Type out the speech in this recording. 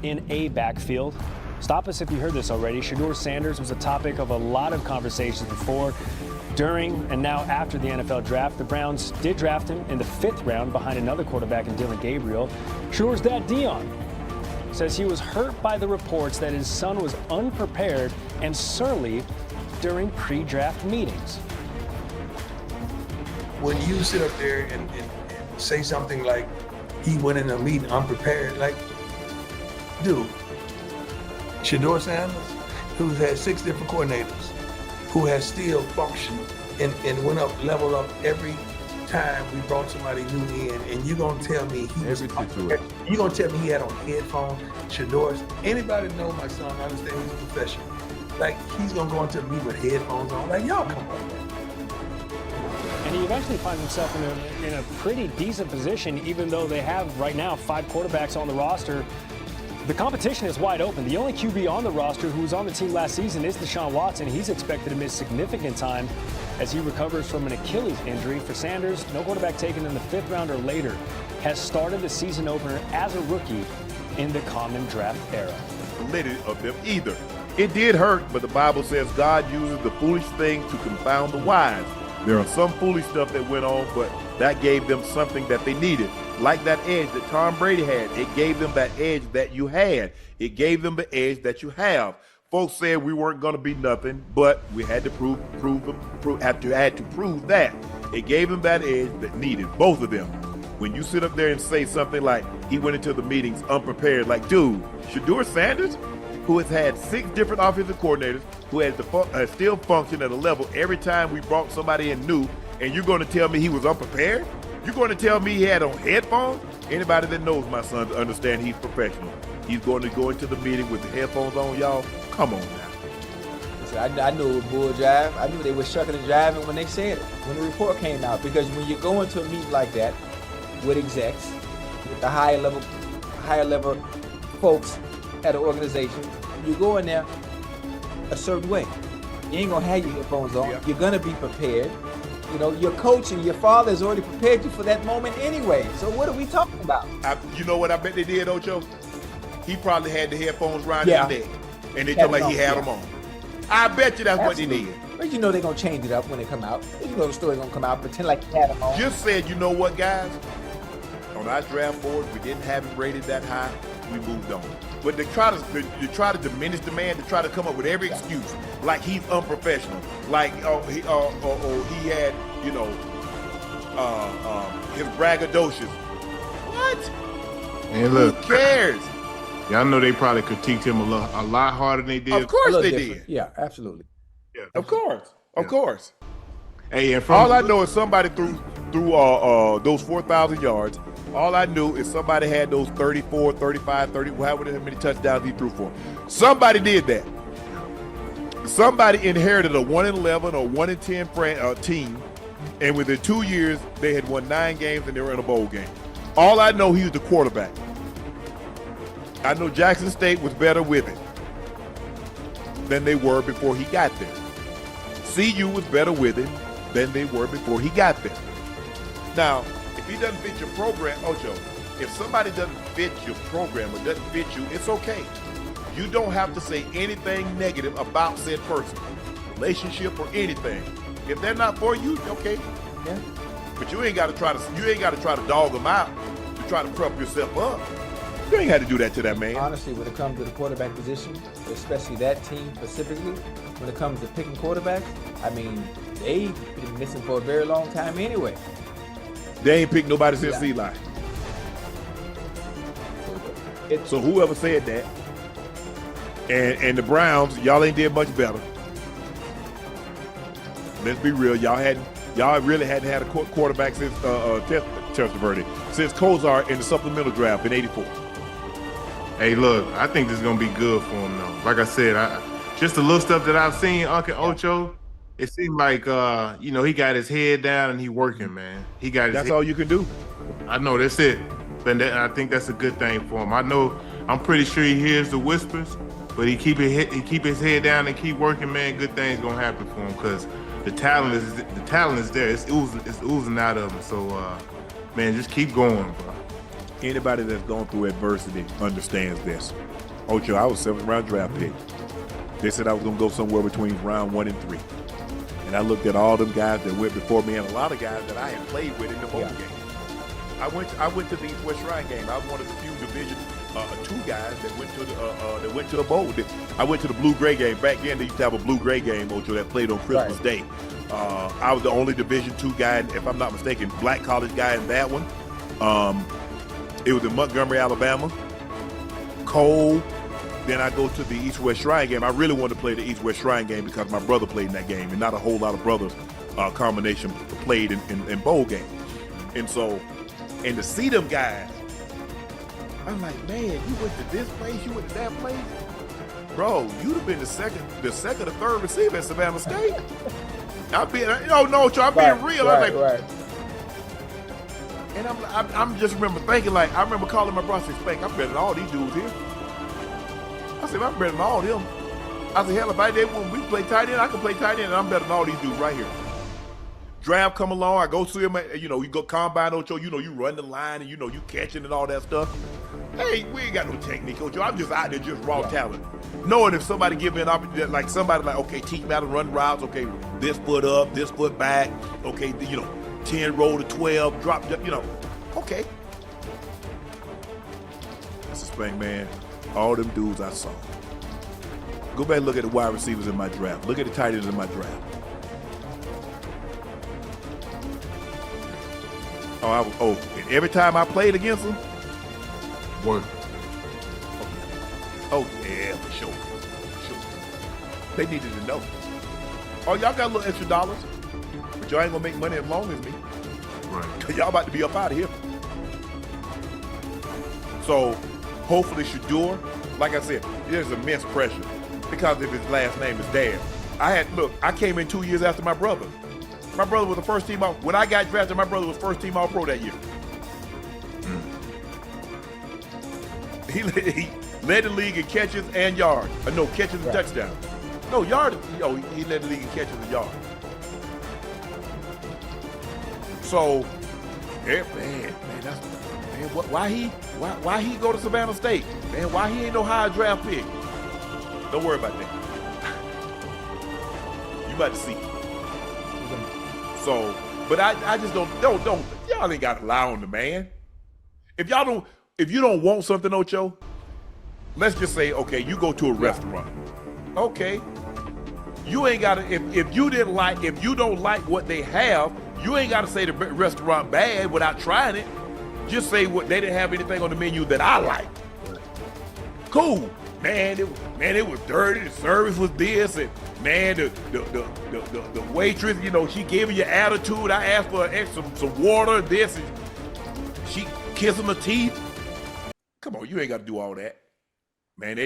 in a backfield. Stop us if you heard this already. Shedeur Sanders was a topic of a lot of conversations before, during, and now after the NFL draft. The Browns did draft him in the 5th round behind another quarterback in Dylan Gabriel. Shedeur's dad, Dion, says he was hurt by the reports that his son was unprepared and surly during pre-draft meetings. When you sit up there and say something like, he went in a meeting unprepared, like, dude, Shedeur Sanders, who's had 6 different coordinators, who has still functioned and went up, leveled up every time we brought somebody new in, and you're gonna tell me you're gonna tell me he had on headphones, Shedeur. Anybody know my son, understand he's a professional. Like, he's gonna go into me with headphones on, like, y'all come on, man. And he eventually finds himself in a pretty decent position, even though they have right now 5 quarterbacks on the roster. The competition is wide open. The only QB on the roster who was on the team last season is Deshaun Watson. He's expected to miss significant time as he recovers from an Achilles injury. For Sanders, no quarterback taken in the 5th round or later has started the season opener as a rookie in the common draft era. Validity of them either. It did hurt, but the Bible says God uses the foolish thing to confound the wise. There are some foolish stuff that went on, but that gave them something that they needed. Like that edge that Tom Brady had, it gave them that edge that you had. It gave them the edge that you have. Folks said we weren't going to be nothing, but we had to prove that. It gave them that edge that needed, both of them. When you sit up there and say something like, he went into the meetings unprepared, like, dude, Shedeur Sanders, who has had 6 different offensive coordinators, who has still functioned at a level every time we brought somebody in new, and you're going to tell me he was unprepared? You're going to tell me he had on headphones? Anybody that knows my son understand he's professional. He's going to go into the meeting with the headphones on, y'all. Come on now. Listen, I knew it was bull jive. I knew they were shucking and jiving when they said it, when the report came out. Because when you go into a meeting like that with execs, with the higher level folks at an organization, you go in there a certain way. You ain't gonna have your headphones on. Yeah. You're gonna be prepared. You know, your coach and your father has already prepared you for that moment anyway. So what are we talking about? You know what I bet they did, Ocho? He probably had the headphones around his neck, and they told me he had them on. I bet you that's Absolutely. What they did. But you know they're gonna change it up when they come out. You know the story's gonna come out, pretend like he had them on. Just said, you know what, guys? On our draft board, we didn't have him rated that high. We moved on. But they try to diminish the man, to try to come up with every excuse, like he's unprofessional, like he had, you know, his braggadocious. What? And look, who cares? Y'all know they probably critiqued him a lot harder than they did. Of course they did. Yeah, absolutely. Yeah, of course. Hey, and all I know is somebody threw those 4,000 yards. All I knew is somebody had those 34, 35, 30, however many touchdowns he threw for. Somebody did that. Somebody inherited a 1-11 or 1-10 team, and within 2 years, they had won 9 games and they were in a bowl game. All I know, he was the quarterback. I know Jackson State was better with it than they were before he got there. CU was better with it than they were before he got there. Now, if he doesn't fit your program, Ocho, if somebody doesn't fit your program or doesn't fit you, it's okay. You don't have to say anything negative about said person, relationship or anything. If they're not for you, okay. Yeah. But you ain't got to try to dog them out to try to prep yourself up. You ain't got to do that to that man. Honestly, when it comes to the quarterback position, especially that team specifically, when it comes to picking quarterbacks, I mean, they've been missing for a very long time anyway. They ain't picked nobody since Eli. So whoever said that, and the Browns, y'all ain't did much better. Let's be real, y'all really hadn't had a quarterback since Testaverde, since Kozar in the supplemental draft in '84. Hey, look, I think this is gonna be good for him though. Like I said, just the little stuff that I've seen, Uncle Ocho, it seemed like you know, he got his head down and he working, man. He got his That's all you can do. I know, that's it. And I think that's a good thing for him. I'm pretty sure he hears the whispers, but he keep his head down and keep working, man. Good things gonna happen for him because the talent is there. It's oozing out of him. So man, just keep going, bro. Anybody that's gone through adversity understands this. Ocho, I was 7th round draft pick. They said I was going to go somewhere between round 1 and 3. And I looked at all them guys that went before me and a lot of guys that I had played with in the bowl game. I went to the East West Shrine game. I was one of the few Division 2 guys that went to the bowl. I went to the blue-gray game. Back then, they used to have a blue-gray game, Ocho, that played on Christmas Day. I was the only Division 2 guy, if I'm not mistaken, black college guy in that one. It was in Montgomery, Alabama. Cold. Then I go to the East West Shrine game. I really wanted to play the East West Shrine game because my brother played in that game, and not a whole lot of brothers combination played in bowl games. And so, and to see them guys, I'm like, man, you went to this place, you went to that place, bro. You'd have been the second or third receiver at Savannah State. I'm being, I'm being real. I'm like, and I'm just remember thinking, like, I remember calling my brother, Spank, I'm better than all these dudes here. I said, I'm better than all them. I said, hell, if I did when we play tight end, I can play tight end, and I'm better than all these dudes right here. Draft come along, I go see him, you go combine, Ocho, you run the line, and you catching and all that stuff. Hey, we ain't got no technique, Ocho. I'm just out there, just raw talent. Knowing if somebody give me an opportunity, like somebody like, okay, teach me how to run routes, okay, this foot up, this foot back, okay, 10 roll to 12, drop, okay. That's a Spank, man. All them dudes I saw. Go back and look at the wide receivers in my draft. Look at the tight ends in my draft. And every time I played against them, Work. Oh yeah, for sure. They needed to know. Oh, y'all got a little extra dollars, but y'all ain't gonna make money as long as me. Right. Cause y'all about to be up out of here. So hopefully Shedeur, like I said, there's immense pressure because of his last name is Dad. I came in 2 years after my brother. My brother was the first team when I got drafted, my brother was first team All-Pro that year. He led the league in catches and yards. Catches and touchdowns. No, yards. He led the league in catches and yards. So, why he go to Savannah State? Man, why he ain't no high draft pick? Don't worry about that. You about to see. So, but I just don't y'all ain't got to lie on the man. If you don't want something, Ocho, let's just say, okay, you go to a restaurant. Okay. You ain't gotta, if you don't like what they have, you ain't gotta say the restaurant bad without trying it. Just say what they didn't have anything on the menu that I like. Cool. Man, it was dirty, the service was this, and man, the waitress, she gave me your attitude. I asked for some water, this, and she kissing my teeth. Come on, you ain't got to do all that. Man, they